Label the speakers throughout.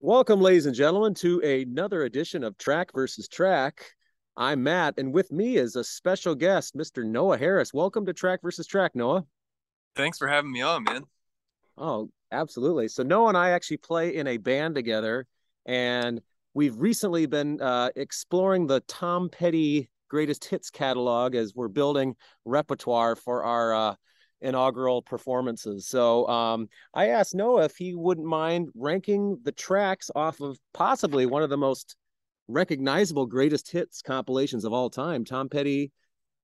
Speaker 1: Welcome, ladies and gentlemen, to another edition of Track versus Track. I'm Matt, and with me is a special guest, Mr. Noah Harris. Welcome to Track versus Track, Noah.
Speaker 2: Thanks for having me on, man.
Speaker 1: Oh, absolutely. So Noah and I actually play in a band together, and we've recently been exploring the Tom Petty Greatest Hits catalog as we're building repertoire for our inaugural performances. So I asked Noah if he wouldn't mind ranking the tracks off of possibly one of the most recognizable greatest hits compilations of all time, Tom Petty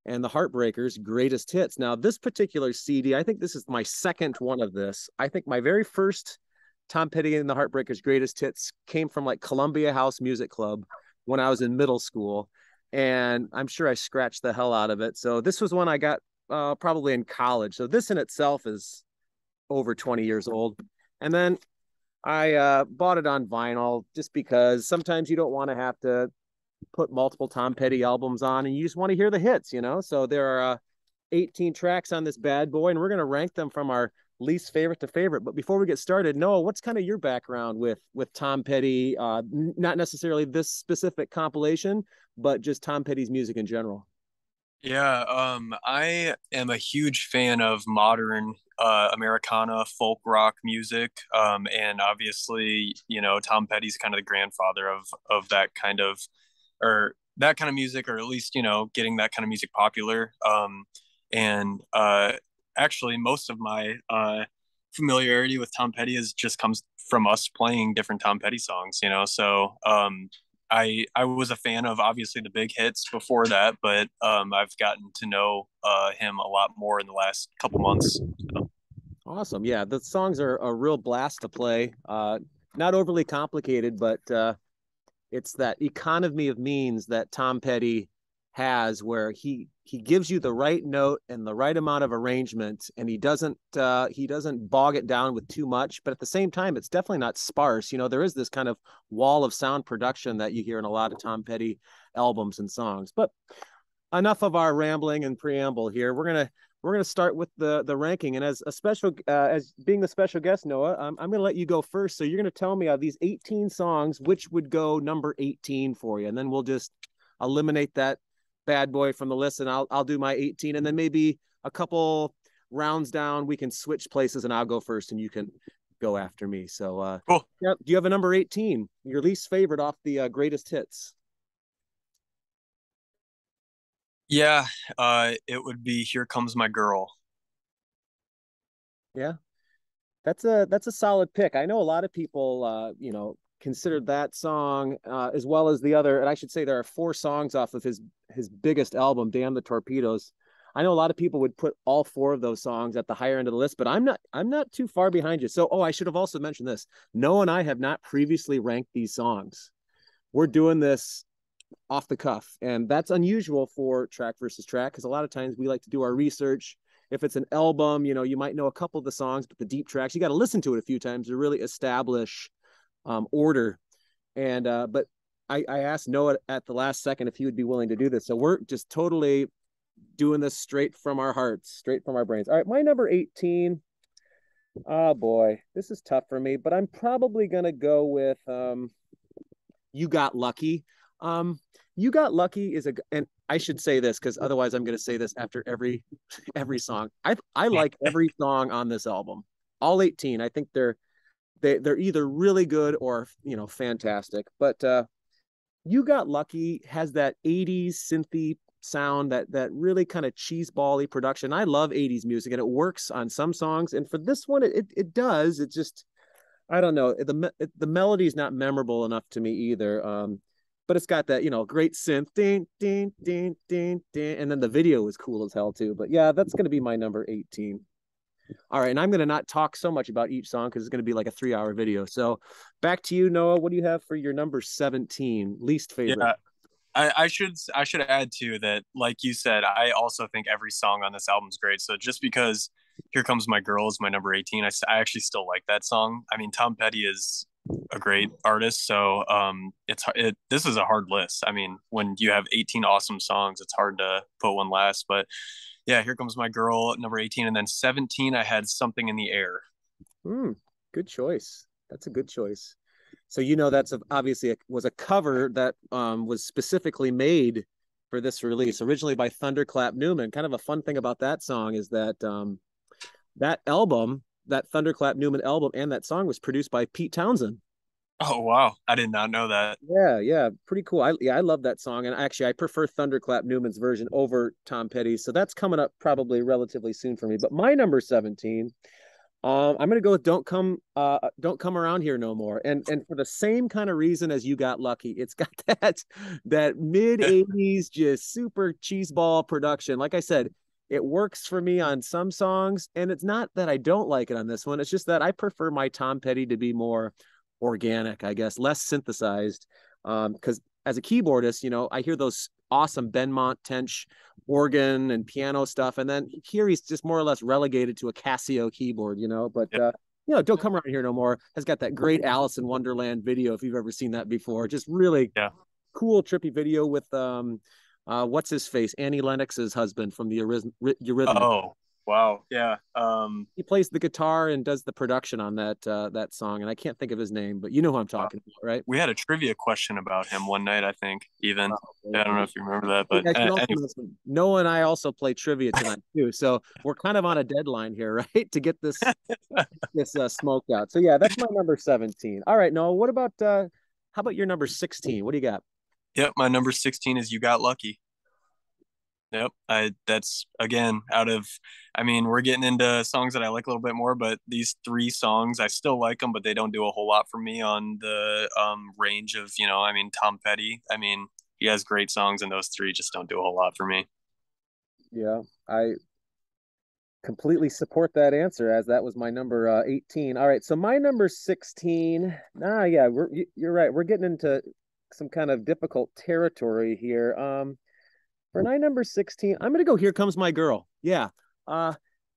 Speaker 1: and the Heartbreakers Greatest Hits. Now, this particular CD, I think this is my second one of this. I think my very first Tom Petty and the Heartbreakers Greatest Hits came from like Columbia House Music Club when I was in middle school. And I'm sure I scratched the hell out of it. So this was when I got probably in college. So this in itself is over 20 years old. And then I bought it on vinyl just because sometimes you don't want to have to put multiple Tom Petty albums on and you just want to hear the hits, you know? So there are 18 tracks on this bad boy, and we're going to rank them from our least favorite to favorite. But before we get started, Noah, what's kind of your background with Tom Petty? Not necessarily this specific compilation, but just Tom Petty's music in general.
Speaker 2: I am a huge fan of modern Americana folk rock music. And obviously, Tom Petty's kind of the grandfather of that kind of or that kind of music, or at least, getting that kind of music popular. And Actually, most of my familiarity with Tom Petty is just comes from us playing different Tom Petty songs, I was a fan of obviously the big hits before that, but I've gotten to know him a lot more in the last couple months. So.
Speaker 1: Awesome. Yeah, the songs are a real blast to play. Not overly complicated, but it's that economy of means that Tom Petty has, where he gives you the right note and the right amount of arrangement, and he doesn't bog it down with too much, but at the same time, it's definitely not sparse. You know, there is this kind of wall of sound production that you hear in a lot of Tom Petty albums and songs. But enough of our rambling and preamble here. We're gonna start with the ranking, and as a special as being the special guest, Noah, I'm gonna let you go first. So you're gonna tell me of these 18 songs, which would go number 18 for you, and then we'll just eliminate that bad boy from the list, and I'll do my 18, and then maybe a couple rounds down we can switch places, and I'll go first, and you can go after me. So
Speaker 2: Cool.
Speaker 1: yeah, do you have a number 18, your least favorite off the greatest hits?
Speaker 2: Yeah, it would be "Here Comes My Girl."
Speaker 1: Yeah, that's a solid pick. I know a lot of people, considered that song as well as the other. And I should say there are four songs off of his biggest album, "Damn the Torpedoes." I know a lot of people would put all four of those songs at the higher end of the list, but I'm not too far behind you. So, oh, I should have also mentioned this. Noah and I have not previously ranked these songs. We're doing this off the cuff. And that's unusual for track versus track because a lot of times we like to do our research. If it's an album, you might know a couple of the songs, but the deep tracks, you got to listen to it a few times to really establish order. And but I asked Noah at the last second if he would be willing to do this. So we're just totally doing this straight from our hearts, straight from our brains. All right, my number 18. Oh boy, this is tough for me, but I'm probably gonna go with "You Got Lucky." Um, "You Got Lucky" is and I should say this because otherwise I'm going to say this after every song. I like every song on this album, all 18. I think they're either really good or fantastic. But "You Got Lucky" has that 80s synthy sound, that really kind of cheesebally production. I love 80s music, and it works on some songs, and for this one it does. It just, I don't know. The melody is not memorable enough to me either. But it's got that, great synth, ding, ding, ding, ding, ding, and then the video is cool as hell too. But yeah, that's going to be my number 18. All right, and I'm going to not talk so much about each song because it's going to be like a 3-hour video. So back to you, Noah. What do you have for your number 17, least favorite?
Speaker 2: Yeah, I should add too that, like you said, I also think every song on this album is great. So just because "Here Comes My Girl" is my number 18, I actually still like that song. I mean, Tom Petty is a great artist, so this is a hard list. I mean, when you have 18 awesome songs, it's hard to put one last. But yeah, "Here Comes My Girl" number 18, and then 17 I had "Something in the Air."
Speaker 1: Hmm, good choice. That's a good choice. So that's obviously was a cover that was specifically made for this release, originally by Thunderclap Newman. Kind of a fun thing about that song is that that album, that Thunderclap Newman album, and that song was produced by Pete Townsend.
Speaker 2: Oh wow, I did not know that.
Speaker 1: Yeah, yeah, pretty cool. I love that song, and actually I prefer Thunderclap Newman's version over Tom Petty's. So that's coming up probably relatively soon for me. But my number 17, I'm gonna go with Don't Come Around Here No More. And for the same kind of reason as You Got Lucky, it's got that mid 80s just super cheeseball production. Like I said, it works for me on some songs, and it's not that I don't like it on this one. It's just that I prefer my Tom Petty to be more organic, I guess, less synthesized. Because as a keyboardist, I hear those awesome Benmont Tench organ and piano stuff, and then here he's just more or less relegated to a Casio keyboard. But Don't Come Around Here No More has got that great Alice in Wonderland video, if you've ever seen that before. Just really
Speaker 2: Yeah.
Speaker 1: cool, trippy video with what's his face, Annie Lennox's husband from the Eurythmics.
Speaker 2: Oh wow, yeah.
Speaker 1: He plays the guitar and does the production on that song, and I can't think of his name, but you know who I'm talking about, right?
Speaker 2: We had a trivia question about him one night, I think. Even I don't know if you remember that, but
Speaker 1: I should also
Speaker 2: anyway.
Speaker 1: mention, Noah and I also play trivia tonight too, so we're kind of on a deadline here, right, to get this smoked out. So yeah, that's my number 17. All right, Noah, what about how about your number 16? What do you got?
Speaker 2: Yep, my number 16 is You Got Lucky. Yep, I that's again out of. I mean, we're getting into songs that I like a little bit more, but these three songs I still like them, but they don't do a whole lot for me on the range of I mean, Tom Petty. I mean, he has great songs, and those three just don't do a whole lot for me.
Speaker 1: Yeah, I completely support that answer, as that was my number 18. All right, so my number 16. Yeah, you're right. We're getting into some kind of difficult territory here. For my number 16, I'm gonna go Here Comes My Girl. Yeah. Uh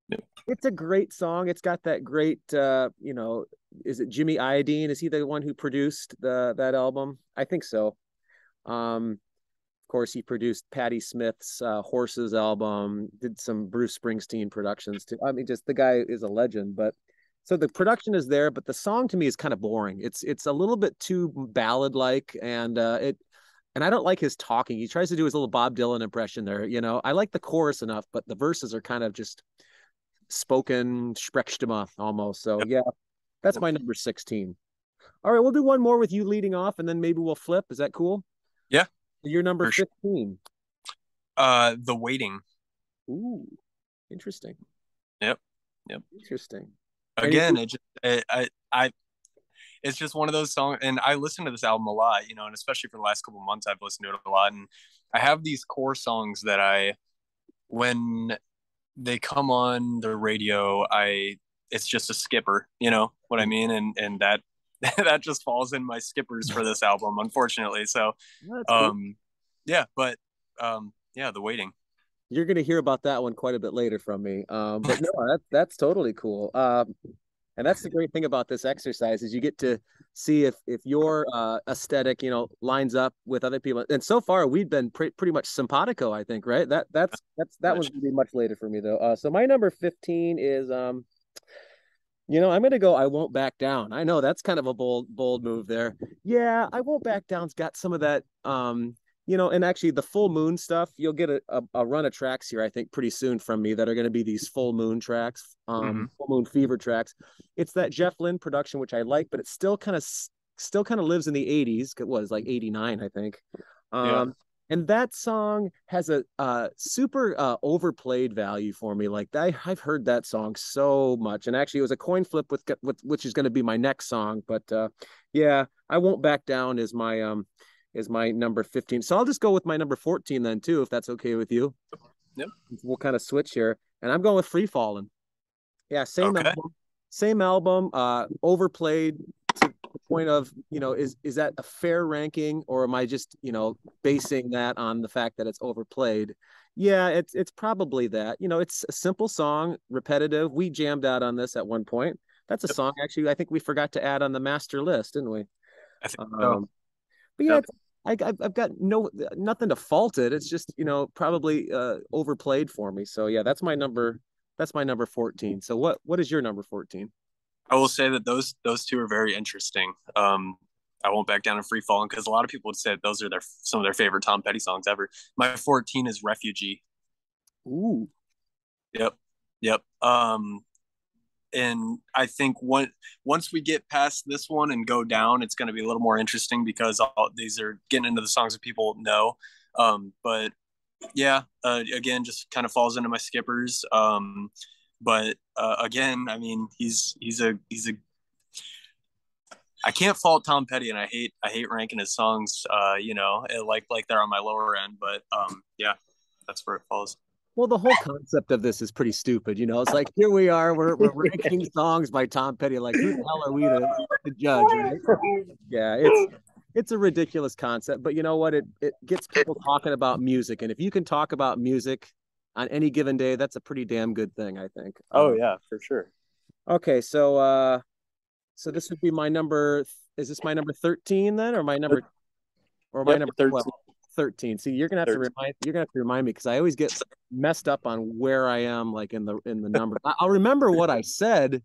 Speaker 2: Yep.
Speaker 1: it's a great song. It's got that great is it Jimmy Iodine? Is he the one who produced that album? I think so. Of course, he produced Patti Smith's Horses album, did some Bruce Springsteen productions too. I mean, just the guy is a legend. But so the production is there, but the song to me is kind of boring. It's a little bit too ballad like, and I don't like his talking. He tries to do his little Bob Dylan impression there. I like the chorus enough, but the verses are kind of just spoken Sprechstimme almost. So
Speaker 2: Yep.
Speaker 1: yeah, that's my number 16. All right, we'll do one more with you leading off, and then maybe we'll flip. Is that cool?
Speaker 2: Yeah,
Speaker 1: Your number
Speaker 2: for sure.
Speaker 1: 15.
Speaker 2: The Waiting.
Speaker 1: Ooh, interesting.
Speaker 2: Yep. Yep.
Speaker 1: Interesting. Any
Speaker 2: Again, it just I it's just one of those songs, and I listen to this album a lot, and especially for the last couple of months I've listened to it a lot, and I have these core songs that when they come on the radio, it's just a skipper, you know what I mean, and that that just falls in my skippers for this album, unfortunately. So
Speaker 1: That's cool.
Speaker 2: yeah, but yeah, The Waiting.
Speaker 1: You're going to hear about that one quite a bit later from me. But no, that's totally cool. And that's the great thing about this exercise is you get to see if your aesthetic, lines up with other people. And so far, we've been pretty much simpatico, I think, right? That one's gonna be much later for me though. So my number 15 is I'm gonna go I Won't Back Down. I know that's kind of a bold move there. Yeah, I Won't Back Down's got some of that and actually the full moon stuff, you'll get a run of tracks here, I think, pretty soon from me that are going to be these full moon tracks,
Speaker 2: Mm-hmm.
Speaker 1: full moon fever tracks. It's that Jeff Lynne production, which I like, but it still kind of lives in the 80s. It was like 89, I think.
Speaker 2: Yeah.
Speaker 1: And that song has a super overplayed value for me. Like I've heard that song so much, and actually it was a coin flip with which is going to be my next song. But yeah, I Won't Back Down is my number 15. So I'll just go with my number 14 then too, if that's okay with you.
Speaker 2: Yep.
Speaker 1: We'll kind of switch here. And I'm going with Free Fallin'. Yeah,
Speaker 2: Okay.
Speaker 1: same album, overplayed to the point of, is that a fair ranking, or am I just, basing that on the fact that it's overplayed? Yeah, it's probably that. It's a simple song, repetitive. We jammed out on this at one point. That's a
Speaker 2: Yep.
Speaker 1: song actually I think we forgot to add on the master list, didn't we?
Speaker 2: I think so.
Speaker 1: Um, but yeah,
Speaker 2: Yep.
Speaker 1: I've got nothing to fault it. It's just probably overplayed for me. So yeah, that's my number. That's my number 14. So what is your number 14?
Speaker 2: I will say that those two are very interesting. I Won't Back Down and Free Falling, because a lot of people would say those are some of their favorite Tom Petty songs ever. My 14 is Refugee.
Speaker 1: Ooh.
Speaker 2: Yep. Yep. And I think once we get past this one and go down, it's going to be a little more interesting because all these are getting into the songs that people know. But yeah, again, just kind of falls into my skippers. But again, I mean, he's a I can't fault Tom Petty, and I hate ranking his songs. Like they're on my lower end, but yeah, that's where it falls.
Speaker 1: Well, the whole concept of this is pretty stupid. It's like here we are, we're ranking songs by Tom Petty. Like, who the hell are we to judge, right? Yeah, it's a ridiculous concept, but you know what? It gets people talking about music, and if you can talk about music on any given day, that's a pretty damn good thing, I think.
Speaker 2: Oh yeah, for sure.
Speaker 1: Okay, so this would be my number. Is this my number 13 then, or my
Speaker 2: Yep,
Speaker 1: number 12?
Speaker 2: 13.
Speaker 1: 13. See, you're gonna have to remind me because I always get messed up on where I am like in the number. I'll remember what I said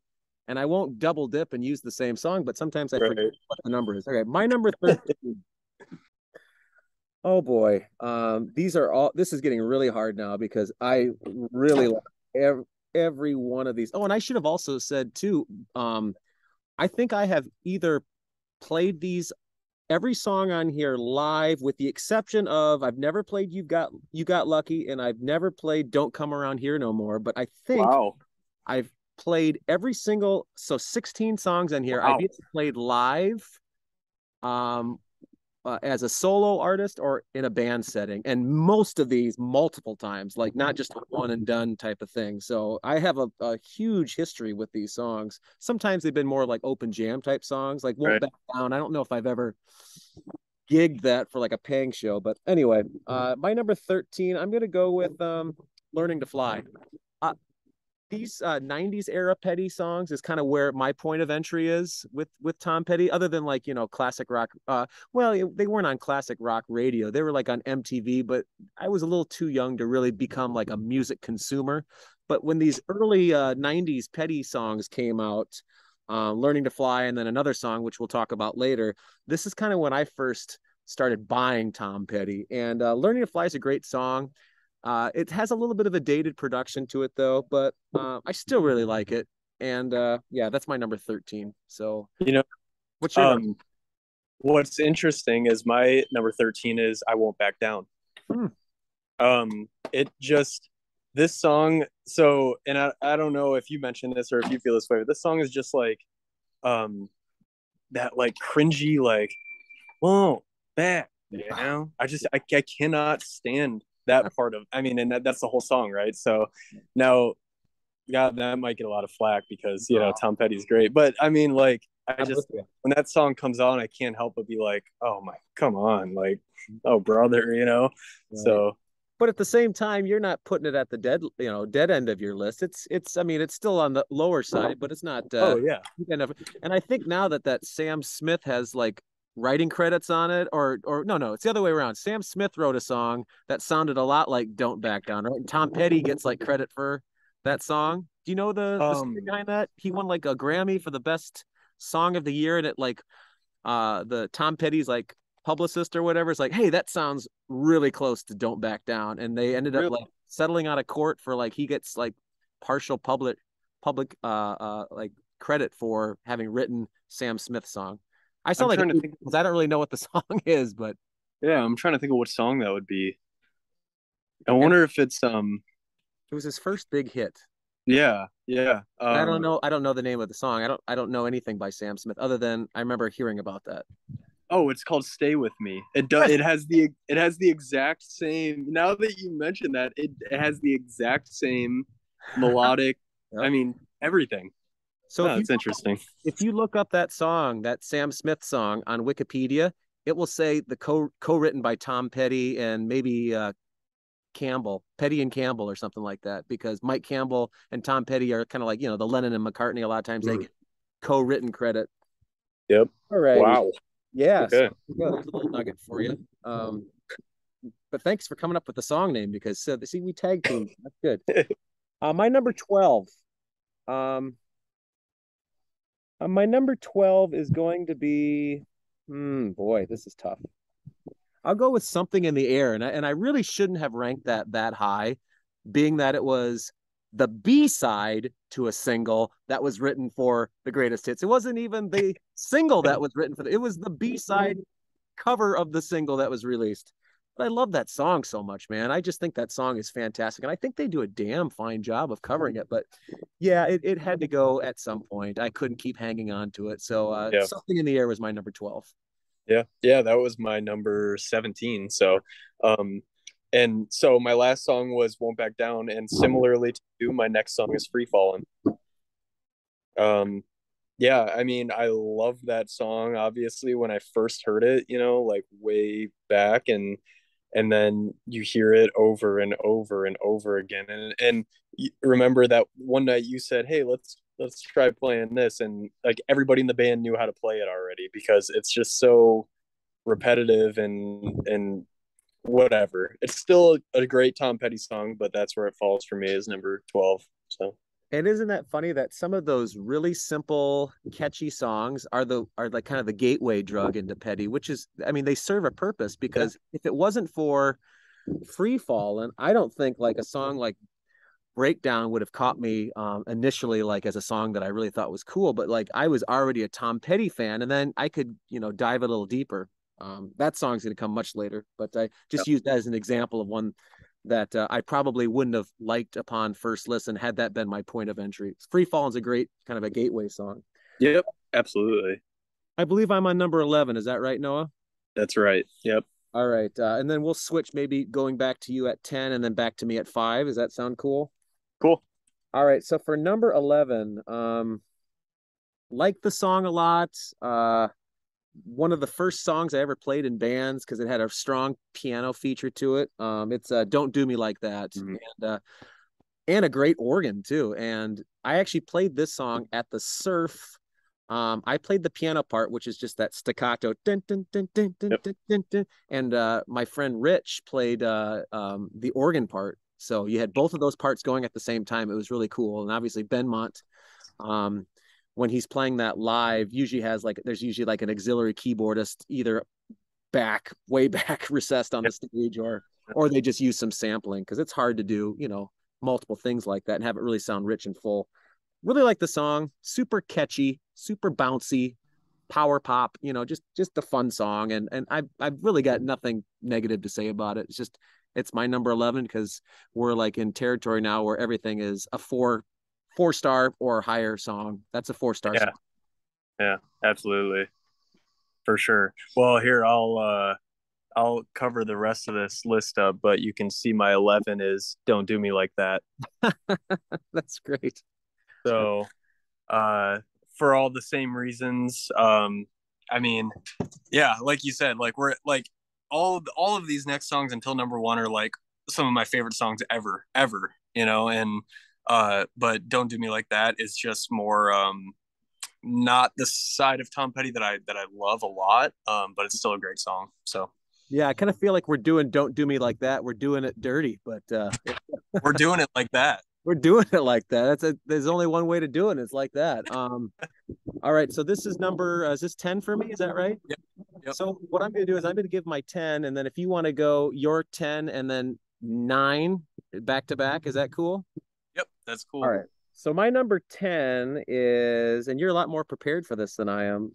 Speaker 1: and I won't double dip and use the same song, but sometimes I forget
Speaker 2: Right.
Speaker 1: what the number is. Okay, my number 13. Oh boy. This is getting really hard now because I really like every one of these. Oh, and I should have also said too, I think I have either played these every song on here live with the exception of I've never played You Got Lucky and I've never played Don't Come Around Here No More, but I think
Speaker 2: Wow.
Speaker 1: I've played every single 16 songs on here I've
Speaker 2: Wow.
Speaker 1: either played live um as a solo artist or in a band setting, and most of these multiple times, like not just one and done type of thing. So I have a huge history with these songs. Sometimes they've been more like open jam type songs, like Won't
Speaker 2: Right.
Speaker 1: Back Down. I don't know if I've ever gigged that for like a paying show, but anyway, my number 13, I'm gonna go with Learning to Fly. uh, these 90s era Petty songs is kind of where my point of entry is with Tom Petty, other than like classic rock. Well, they weren't on classic rock radio, they were like on MTV, but I was a little too young to really become like a music consumer. But when these early 90s Petty songs came out, Learning to Fly and then another song which we'll talk about later, this is kind of when I first started buying Tom Petty. And Learning to Fly is a great song. It has a little bit of a dated production to it though, but I still really like it. And yeah, that's my number 13. So
Speaker 2: You know,
Speaker 1: what's your number?
Speaker 2: um, what's interesting is my number 13 is I Won't Back Down.
Speaker 1: Hmm.
Speaker 2: It just this song. So, and I don't know if you mentioned this or if you feel this way, but this song is just like um that like cringy like won't back. I cannot stand that part of. I mean, and that's the whole song, right? So now, yeah, that might get a lot of flack because Tom Petty's great, but I mean, like, I
Speaker 1: I'm with
Speaker 2: just
Speaker 1: you.
Speaker 2: when that song comes on, I can't help but be like, oh my, come on, like, oh brother.
Speaker 1: Right.
Speaker 2: So
Speaker 1: But at the same time, you're not putting it at the dead end of your list. I mean, it's still on the lower side, but it's not
Speaker 2: oh yeah,
Speaker 1: enough. And I think now that Sam Smith has like writing credits on it, or no, it's the other way around. Sam Smith wrote a song that sounded a lot like Don't Back Down, right? And Tom Petty gets like credit for that song. Do you know the story
Speaker 2: um,
Speaker 1: behind that? He won like a Grammy for the best song of the year, and it like the Tom Petty's like publicist or whatever is like, hey, that sounds really close to Don't Back Down, and they ended up
Speaker 2: really,
Speaker 1: like settling out of court for like he gets like partial public like credit for having written Sam Smith's song. I
Speaker 2: I'm
Speaker 1: sound like
Speaker 2: trying to think.
Speaker 1: because I don't really know what the song is, but
Speaker 2: Yeah, I'm trying to think of what song that would be. I
Speaker 1: and
Speaker 2: wonder if it's
Speaker 1: it was his first big hit.
Speaker 2: yeah, yeah.
Speaker 1: But I don't know the name of the song. I don't know anything by Sam Smith other than I remember hearing about that.
Speaker 2: Oh, it's called "Stay with Me." It does.
Speaker 1: Yes.
Speaker 2: It has the exact same. Now that you mention that, it has the exact same melodic. I
Speaker 1: Yep.
Speaker 2: mean, everything.
Speaker 1: So
Speaker 2: Oh, that's interesting.
Speaker 1: if you look up that song, that Sam Smith song on Wikipedia, it will say the co-written by Tom Petty and maybe Campbell, Petty and Campbell or something like that, because Mike Campbell and Tom Petty are kind of like, the Lennon and McCartney. A lot of times they
Speaker 2: Mm.
Speaker 1: get co-written credit.
Speaker 2: Yep.
Speaker 1: All righty.
Speaker 2: Wow.
Speaker 1: Yeah. So
Speaker 2: Okay.
Speaker 1: there's a little nugget for you. But thanks for coming up with the song name because see, we tag team. That's good. My number 12. Um, my number 12 is going to be. Boy, this is tough. I'll go with Something in the Air, and I really shouldn't have ranked that high, being that it was the B side to a single that was written for the greatest hits. It wasn't even the single that was written for it was the B side cover of the single that was released. But I love that song so much, man. I just think that song is fantastic. And I think they do a damn fine job of covering it. But yeah, it had to go at some point. I couldn't keep hanging on to it. So
Speaker 2: Yeah.
Speaker 1: Something in the Air was my number 12.
Speaker 2: Yeah. Yeah. That was my number 17. So, um, and so my last song was Won't Back Down. And similarly to you, my next song is Free Fallin'. Um, yeah, I mean, I love that song, obviously, when I first heard it, like way back, and then you hear it over and over and over again. And remember that one night you said, "Hey, let's try playing this," and like everybody in the band knew how to play it already because it's just so repetitive and whatever. It's still a great Tom Petty song, but that's where it falls for me is number 12. So
Speaker 1: And isn't that funny that some of those really simple, catchy songs are like kind of the gateway drug into Petty, which is, I mean, they serve a purpose
Speaker 2: yeah,
Speaker 1: because if it wasn't for Free Fallin', I don't think like a song like Breakdown would have caught me initially like as a song that I really thought was cool. But like I was already a Tom Petty fan, and then I could dive a little deeper. That song's going to come much later, but I
Speaker 2: yeah,
Speaker 1: just used that as an example of one that I probably wouldn't have liked upon first listen had that been my point of entry. Free Falling's a great kind of a gateway song.
Speaker 2: yep, absolutely.
Speaker 1: I believe I'm on number 11. Is that right, Noah?
Speaker 2: That's right. Yep.
Speaker 1: All right. And then we'll switch maybe going back to you at 10 and then back to me at 5. Does that sound cool?
Speaker 2: Cool.
Speaker 1: All right. So for number 11, like the song a lot. One of the first songs I ever played in bands because it had a strong piano feature to it. It's "Don't Do Me Like That,"
Speaker 2: Mhm.
Speaker 1: and a great organ too. And I actually played this song at the Surf. I played the piano part, which is just that staccato, dun, dun, dun, dun, dun,
Speaker 2: Yep.
Speaker 1: dun, dun, dun. And my friend Rich played the organ part. So you had both of those parts going at the same time. It was really cool. And obviously Benmont, um, when he's playing that live, usually has like there's usually like an auxiliary keyboardist either way back recessed on the
Speaker 2: Yep.
Speaker 1: stage, or they just use some sampling because it's hard to do multiple things like that and have it really sound rich and full. Really like the song, super catchy, super bouncy, power pop, just a fun song. And I've really got nothing negative to say about it. It's my number 11 because we're like in territory now where everything is a four star or higher song. That's a 4 star
Speaker 2: Yeah.
Speaker 1: song.
Speaker 2: Yeah. Absolutely. For sure. Well, here I'll cover the rest of this list up, but you can see my 11 is "Don't Do Me Like That."
Speaker 1: That's great.
Speaker 2: So, uh, for all the same reasons, I mean, yeah, like you said, like we're like all of these next songs until number one are like some of my favorite songs ever, and but "Don't Do Me Like That" is just more not the side of Tom Petty that I love a lot, but it's still a great song. So
Speaker 1: Yeah, I kind of feel like we're doing "Don't Do Me Like That." We're doing it dirty, but
Speaker 2: we're doing it like that.
Speaker 1: we're doing it like that. There's only one way to do it. And it's like that. All right. So this is is this 10 for me? Is that right?
Speaker 2: Yep. Yep.
Speaker 1: So what I'm going to do is I'm going to give my 10. And then if you want to go your 10 and then 9 back to back, is that cool?
Speaker 2: Yep. That's
Speaker 1: All
Speaker 2: cool.
Speaker 1: right. So my number 10 is, and you're a lot more prepared for this than I am.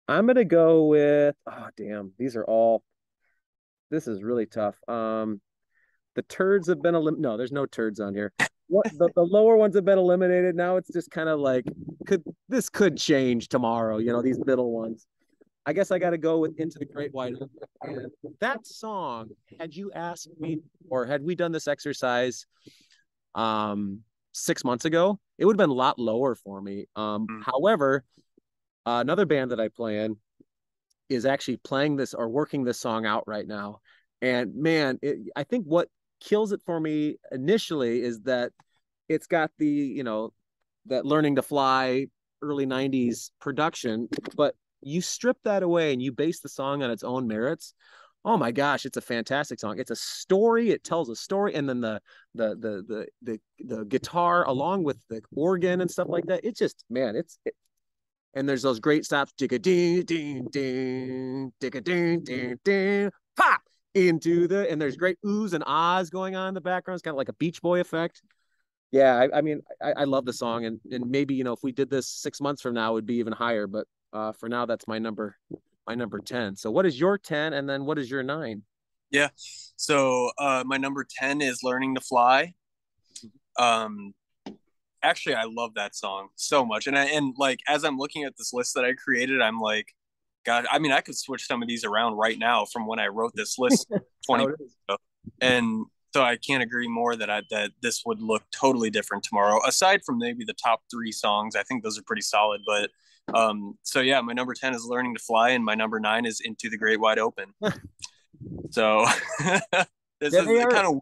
Speaker 1: I'm going to go with, oh, damn. This is really tough. The turds have been eliminated. No, there's no turds on here. What the lower ones have been eliminated. Now it's just kind of like could change tomorrow, these middle ones. I guess I got to go with Into the Great White Open. And that song, had you asked me or had we done this exercise 6 months ago, it would have been a lot lower for me.
Speaker 2: Mm.
Speaker 1: However, another band that I play in is actually playing this or working this song out right now. And man, I think what kills it for me initially is that it's got that Learning to Fly early 90s production, but you strip that away and you base the song on its own merits. Oh my gosh, it's a fantastic song. It's a story. It tells a story, and then the guitar along with the organ and stuff like that. It's just man, and there's those great stops, digga ding ding ding, digga ding ding ding, pop into the, and there's great oohs and ahs going on in the background. It's kind of like a Beach Boy effect. Yeah, I mean, I love the song, and maybe if we did this 6 months from now, it would be even higher. But for now, that's my number 10. So what is your 10, and then what is your 9?
Speaker 2: Yeah. So my number 10 is Learning to Fly. Um, Actually, I love that song so much. And like as I'm looking at this list that I created, I'm like, God, I mean, I could switch some of these around right now from when I wrote this list
Speaker 1: That's
Speaker 2: 20
Speaker 1: how it
Speaker 2: minutes
Speaker 1: is.
Speaker 2: ago. And so I can't agree more that this would look totally different tomorrow. Aside from maybe the top three songs, I think those are pretty solid. But so yeah, my number 10 is Learning to Fly, and my number 9 is Into the Great Wide Open. So this
Speaker 1: Yeah, they
Speaker 2: is
Speaker 1: are.
Speaker 2: kind of,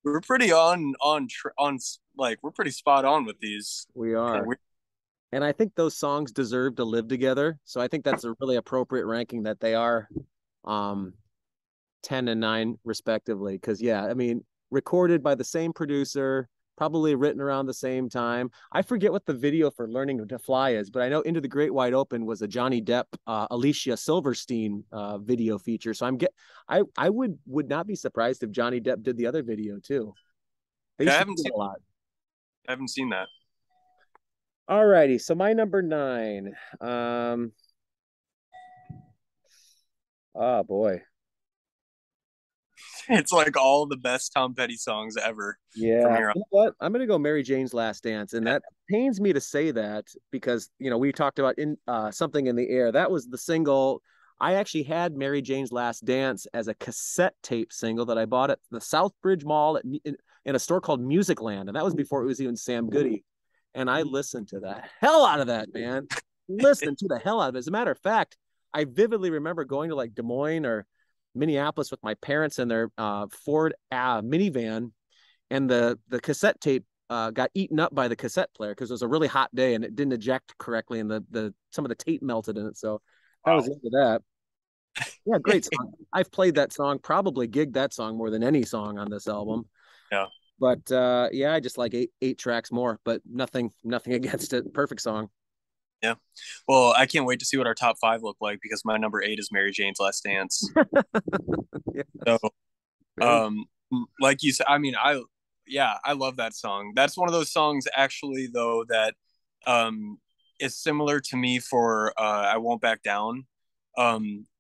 Speaker 2: we're pretty on like we're pretty spot on with these
Speaker 1: We
Speaker 2: kind of
Speaker 1: are.
Speaker 2: weird.
Speaker 1: And I think those songs deserve to live together. So I think that's a really appropriate ranking that they are um 10 and 9 respectively. Because yeah, I mean, recorded by the same producer, probably written around the same time. I forget what the video for Learning to Fly is, but I know Into the Great Wide Open was a Johnny Depp, Alicia Silverstein video feature. So I would not be surprised if Johnny Depp did the other video too. They
Speaker 2: Yeah,
Speaker 1: used to do that a lot.
Speaker 2: I haven't seen that.
Speaker 1: All righty. So my number 9. Oh boy.
Speaker 2: It's like all the best Tom Petty songs ever from
Speaker 1: Yeah.
Speaker 2: here on.
Speaker 1: You know what? I'm gonna go Mary Jane's Last Dance, and that pains me to say that because we talked about in Something in the Air. That was the single. I actually had Mary Jane's Last Dance as a cassette tape single that I bought at the Southbridge Mall in a store called Musicland, and that was before it was even Sam Goody. And I listened to the hell out of that, man. Listening to the hell out of it. As a matter of fact, I vividly remember going to like Des Moines or Minneapolis with my parents in their Ford minivan, and the cassette tape got eaten up by the cassette player because it was a really hot day and it didn't eject correctly, and the some of the tape melted in it. So that was
Speaker 2: Wow.
Speaker 1: into that. Yeah, great song. I've played that song, probably gigged that song more than any song on this album.
Speaker 2: Yeah.
Speaker 1: But yeah, I just like eight tracks more, but nothing against it. Perfect song.
Speaker 2: Yeah. Well, I can't wait to see what our top five look like because my number 8 is Mary Jane's Last Dance.
Speaker 1: Yeah,
Speaker 2: So,
Speaker 1: very.
Speaker 2: um, like you said, I mean, yeah, I love that song. That's one of those songs, actually, though, that um, is similar to me for I Won't Back Down.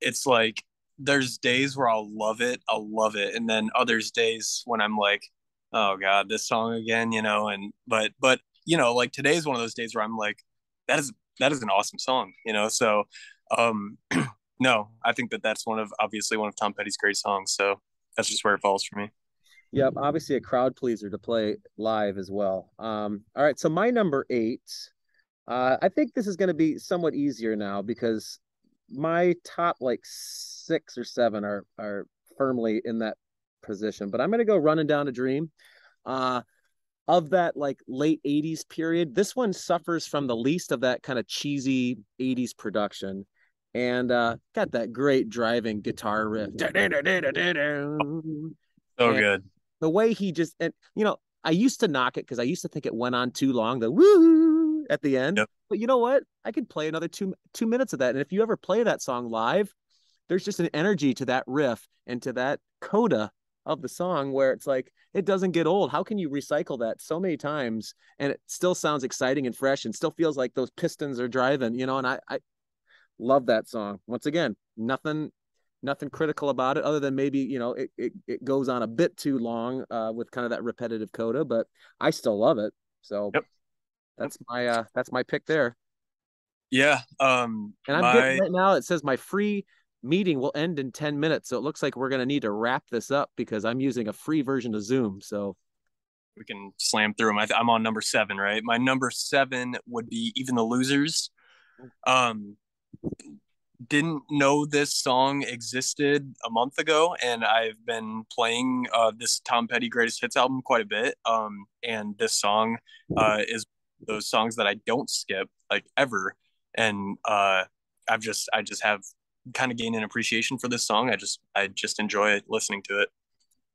Speaker 2: It's like there's days where I'll love it, and then others days when I'm like, oh God, this song again, and but like today's one of those days where I'm like, that is that is an awesome song, So, um, no, I think that's obviously one of Tom Petty's great songs. So that's just where it falls for me.
Speaker 1: Yep, obviously a crowd pleaser to play live as well. All right, so my number 8. I think this is going to be somewhat easier now because my top like 6 or 7 are firmly in that position. But I'm going to go Running Down a Dream. Uh, of that like late 80s period, this one suffers from the least of that kind of cheesy 80s production, and got that great driving guitar riff.
Speaker 2: So
Speaker 1: And
Speaker 2: good.
Speaker 1: the way he just, and I used to knock it because I used to think it went on too long, the woo at the end.
Speaker 2: Yep.
Speaker 1: But you know what? I could play another two minutes of that. And if you ever play that song live, there's just an energy to that riff and to that coda of the song where it's like it doesn't get old. How can you recycle that so many times and it still sounds exciting and fresh and still feels like those pistons are driving, and I love that song. Once again, nothing critical about it other than maybe it goes on a bit too long with kind of that repetitive coda, but I still love it. So
Speaker 2: Yep. Yep.
Speaker 1: that's my pick there.
Speaker 2: Yeah.
Speaker 1: And I'm getting
Speaker 2: My
Speaker 1: right now, it says my free meeting will end in 10 minutes, so it looks like we're going to need to wrap this up because I'm using a free version of Zoom. So
Speaker 2: We can slam through them. I'm on number 7, right? My number 7 would be Even the Losers. Um, didn't know this song existed a month ago, and I've been playing this Tom Petty Greatest Hits album quite a bit. And this song is those songs that I don't skip like ever, and I just have kind of gained an appreciation for this song. I just enjoy listening to it.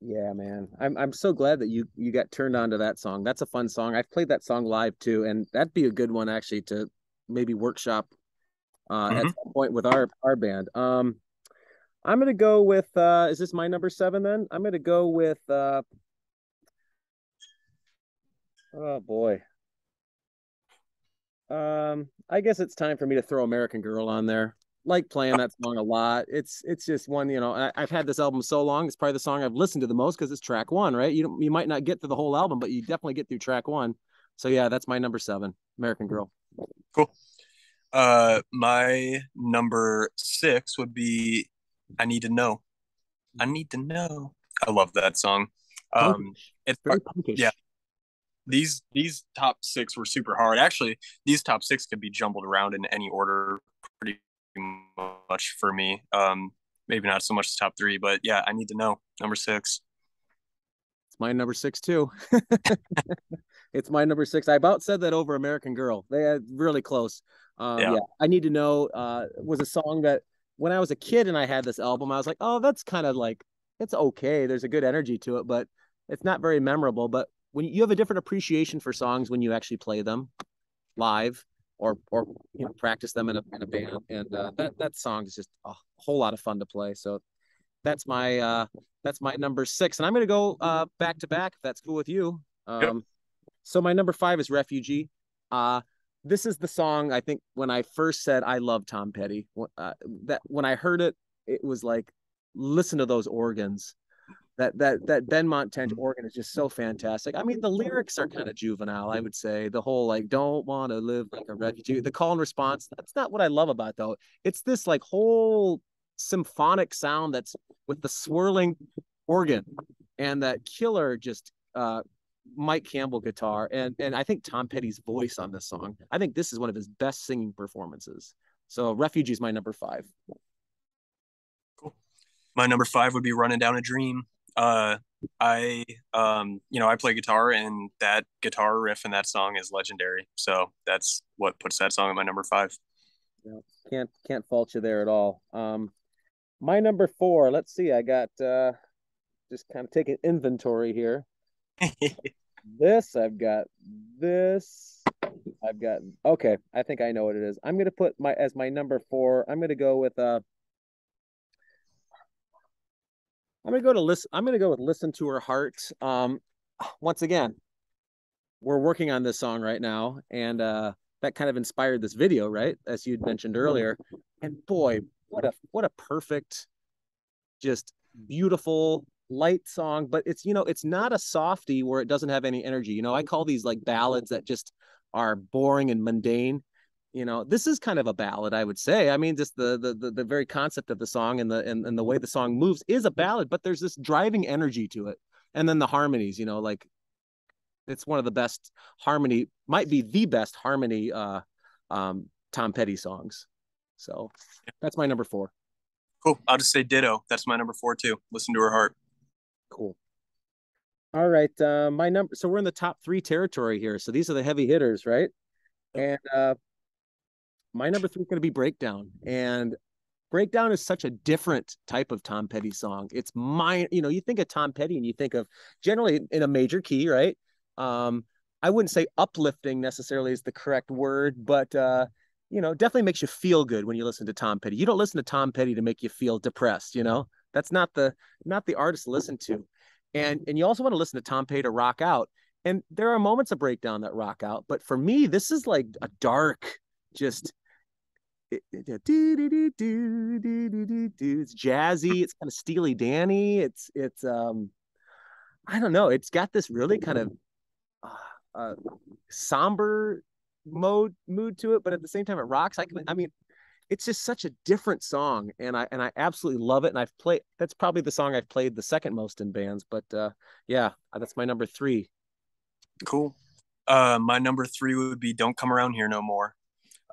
Speaker 1: yeah, man, I'm so glad that you got turned on to that song. That's a fun song. I've played that song live too, and that'd be a good one actually to maybe workshop at
Speaker 2: Hmm.
Speaker 1: some point with our band. I'm gonna go with is this my number seven then? I'm gonna go with oh boy. I guess it's time for me to throw American Girl on there. Like playing that song a lot. It's just one, I've had this album so long. It's probably the song I've listened to the most because it's track one, right? You might not get through the whole album, but you definitely get through track one. So yeah, that's my number seven, American Girl.
Speaker 2: Cool. My number six would be I Need to Know. I Need to Know. I love that song.
Speaker 1: Punkish.
Speaker 2: It's
Speaker 1: It's very
Speaker 2: yeah.
Speaker 1: punkish.
Speaker 2: These top six were super hard. Actually, these top six could be jumbled around in any order pretty much for me. Maybe not so much the top three, but yeah, I Need to Know. Number six.
Speaker 1: It's my number six too. It's my number six. I about said that over American Girl. They had really close.
Speaker 2: Yeah.
Speaker 1: Yeah, I Need to Know was a song that when I was a kid and I had this album, I was like, oh, that's kind of like it's okay. There's a good energy to it, but it's not very memorable. But when you have a different appreciation for songs when you actually play them live or practice them in a band, and that song is just a whole lot of fun to play. So that's my number six, and I'm gonna go back to back if that's cool with you.
Speaker 2: Yep.
Speaker 1: So my number five is Refugee. Uh, this is the song I think when I first said I love Tom Petty. That when I heard it, it was like listen to those organs. That Benmont Tench organ is just so fantastic. I mean, the lyrics are kind of juvenile, I would say. The whole like "don't want to live like a refugee," the call and response. That's not what I love about it, though. It's this like whole symphonic sound that's with the swirling organ and that killer just Mike Campbell guitar and I think Tom Petty's voice on this song. I think this is one of his best singing performances. So Refugee is my number five.
Speaker 2: Cool. My number five would be Running Down a Dream. Uh, I play guitar, and that guitar riff in that song is legendary. So that's what puts that song at my number five.
Speaker 1: Yeah, can't fault you there at all. My number four. Let's see. I got just kind of taking inventory here. This I've got this. I've got okay. I think I know what it is. I'm gonna put my as my number four. I'm gonna go with I'm gonna go with Listen to Her Heart. Once again, we're working on this song right now, and that kind of inspired this video, right? As you'd mentioned earlier. And boy, what a perfect, just beautiful light song. But it's not a softy where it doesn't have any energy. I call these like ballads that just are boring and mundane. This is kind of a ballad, I would say. I mean, just the very concept of the song and the way the song moves is a ballad, but there's this driving energy to it. And then the harmonies, like it's one of the best harmony, might be the best harmony Tom Petty songs. So that's my number four.
Speaker 2: Cool. I'll just say ditto. That's my number four too. Listen to Her Heart.
Speaker 1: Cool. All right. My number. So we're in the top three territory here. So these are the heavy hitters, right? And my number three is going to be Breakdown. And Breakdown is such a different type of Tom Petty song. It's you think of Tom Petty and you think of generally in a major key, right? I wouldn't say uplifting necessarily is the correct word, but definitely makes you feel good when you listen to Tom Petty. You don't listen to Tom Petty to make you feel depressed. That's not the artist to listen to. And you also want to listen to Tom Petty to rock out. And there are moments of Breakdown that rock out, but for me, this is like a dark, just it's jazzy, it's kind of Steely Danny, it's I don't know, it's got this really kind of somber mood to it, but at the same time it rocks. I mean, it's just such a different song, and I absolutely love it. And that's probably the song I've played the second most in bands, but yeah, that's my number three.
Speaker 2: Cool. My number three would be Don't Come Around Here No More.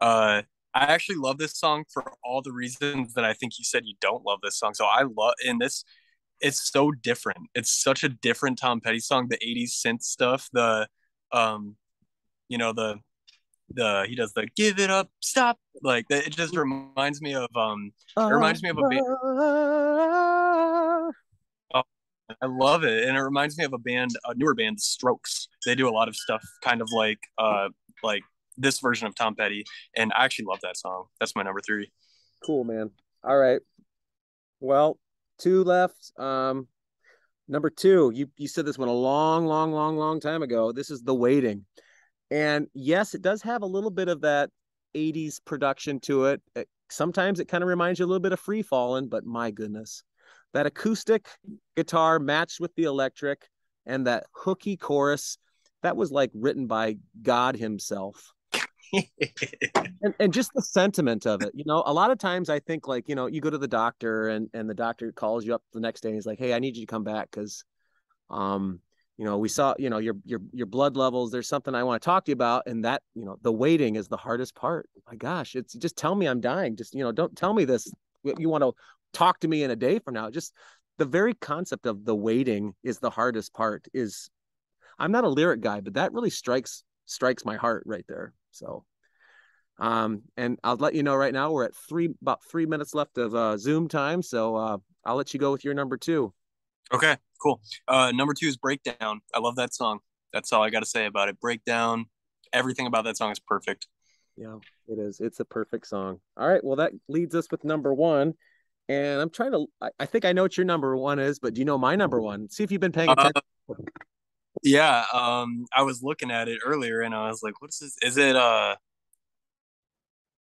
Speaker 2: I actually love this song for all the reasons that I think you said you don't love this song. So I love in this, it's so different. It's such a different Tom Petty song. The 80s synth stuff, um, the he does the give it up, stop. Like that, it just reminds me of it reminds me of a band. Oh, I love it. And it reminds me of a newer band, Strokes. They do a lot of stuff kind of like this version of Tom Petty, and I actually love that song. That's my number three.
Speaker 1: Cool, man. All right. Well, two left. Number two, you said this one a long, long, long, long time ago. This is The Waiting. And yes, it does have a little bit of that 80s production to it. Sometimes it kind of reminds you a little bit of Free Fallin', but my goodness. That acoustic guitar matched with the electric and that hooky chorus, that was like written by God himself. And just the sentiment of it, a lot of times I think like, you go to the doctor and the doctor calls you up the next day and he's like, hey, I need you to come back because um we saw your blood levels, there's something I want to talk to you about, and that the waiting is the hardest part. My gosh, it's just tell me I'm dying, just don't tell me this, you want to talk to me in a day from now. Just the very concept of the waiting is the hardest part. Is I'm not a lyric guy, but that really strikes my heart right there. So and I'll let you know right now we're at about 3 minutes left of Zoom time, so I'll let you go with your number two.
Speaker 2: Okay, cool. Number two is Breakdown. I love that song. That's all I got to say about it. Breakdown. Everything about that song is perfect.
Speaker 1: Yeah, it is. It's a perfect song. All right. Well, that leads us with number one. And I'm trying to, I think I know what your number one is, but do you know my number one? See if you've been paying
Speaker 2: Uh,
Speaker 1: attention.
Speaker 2: yeah. I was looking at it earlier and I was like, what's this? Is it,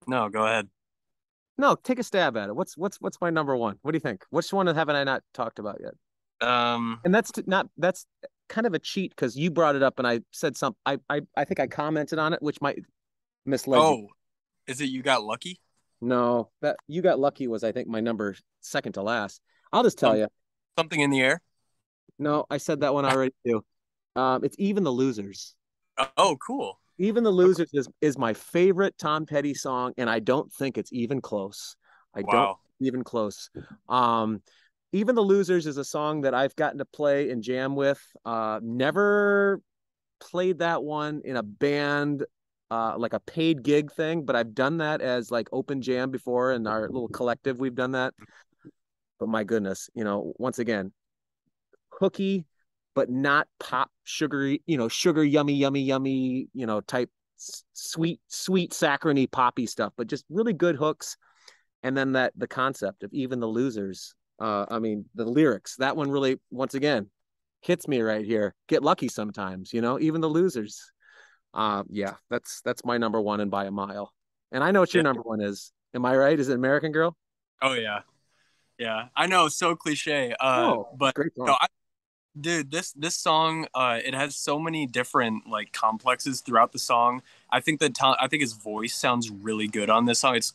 Speaker 2: no, go ahead.
Speaker 1: No, take a stab at it. What's my number one? What do you think? Which one haven't I not talked about yet?
Speaker 2: Um,
Speaker 1: And that's kind of a cheat because you brought it up and I said something. I think I commented on it, which might misled you.
Speaker 2: oh, is it You Got Lucky?
Speaker 1: No, that you got lucky was I think my number second to last. I'll just tell
Speaker 2: Some,
Speaker 1: you.
Speaker 2: Something in the Air?
Speaker 1: No, I said that one already too. It's Even the Losers.
Speaker 2: Oh, cool.
Speaker 1: Even the
Speaker 2: Okay.
Speaker 1: Losers is my favorite Tom Petty song, and I don't think it's even close. I don't
Speaker 2: Wow.
Speaker 1: even close. Um, Even the Losers is a song that I've gotten to play and jam with. Never played that one in a band, like a paid gig thing, but I've done that as like open jam before in our little collective. We've done that. But my goodness, once again, hooky, but not pop sugary, sugar yummy, yummy, yummy, type sweet, sweet, saccharine poppy stuff, but just really good hooks. And then the concept of Even the Losers. I mean, the lyrics, that one really, once again, hits me right here. Get lucky sometimes, even the losers. Yeah, that's my number one and by a mile. And I know what your
Speaker 2: Yeah.
Speaker 1: number one is. Am I right? Is it American Girl?
Speaker 2: Oh, yeah. Yeah. I know, so cliche.
Speaker 1: Oh, it's a
Speaker 2: But
Speaker 1: great
Speaker 2: no,
Speaker 1: song.
Speaker 2: dude, this song, it has so many different like complexes throughout the song. I think his voice sounds really good on this song. It's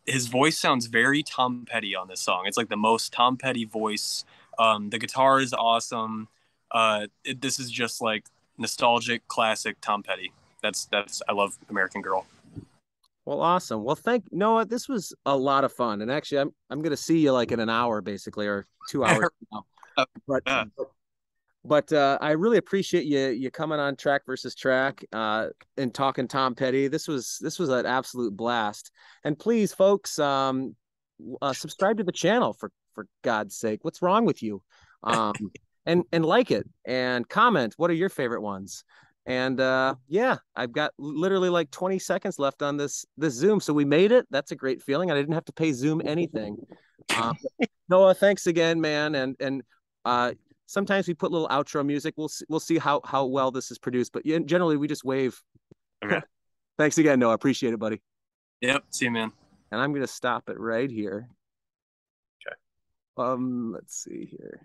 Speaker 2: his voice sounds very Tom Petty on this song. It's like the most Tom Petty voice. The guitar is awesome. This is just like nostalgic, classic Tom Petty. That's I love American Girl.
Speaker 1: Well, awesome. Well, thank Noah. This was a lot of fun. And actually, I'm gonna see you like in an hour, basically, or 2 hours now. But
Speaker 2: Yeah.
Speaker 1: I really appreciate you coming on Track versus Track and talking Tom Petty. This was an absolute blast. And please, folks, subscribe to the channel for God's sake. What's wrong with you? Um, and like it and comment. What are your favorite ones? And yeah, I've got literally like 20 seconds left on this Zoom. So we made it. That's a great feeling. I didn't have to pay Zoom anything. Um, Noah, thanks again, man. And uh, sometimes we put little outro music. We'll see how well this is produced. But generally, we just wave.
Speaker 2: Okay.
Speaker 1: Thanks again, Noah. Appreciate it, buddy.
Speaker 2: Yep. See you, man.
Speaker 1: And I'm gonna stop it right here.
Speaker 2: Okay.
Speaker 1: Let's see here.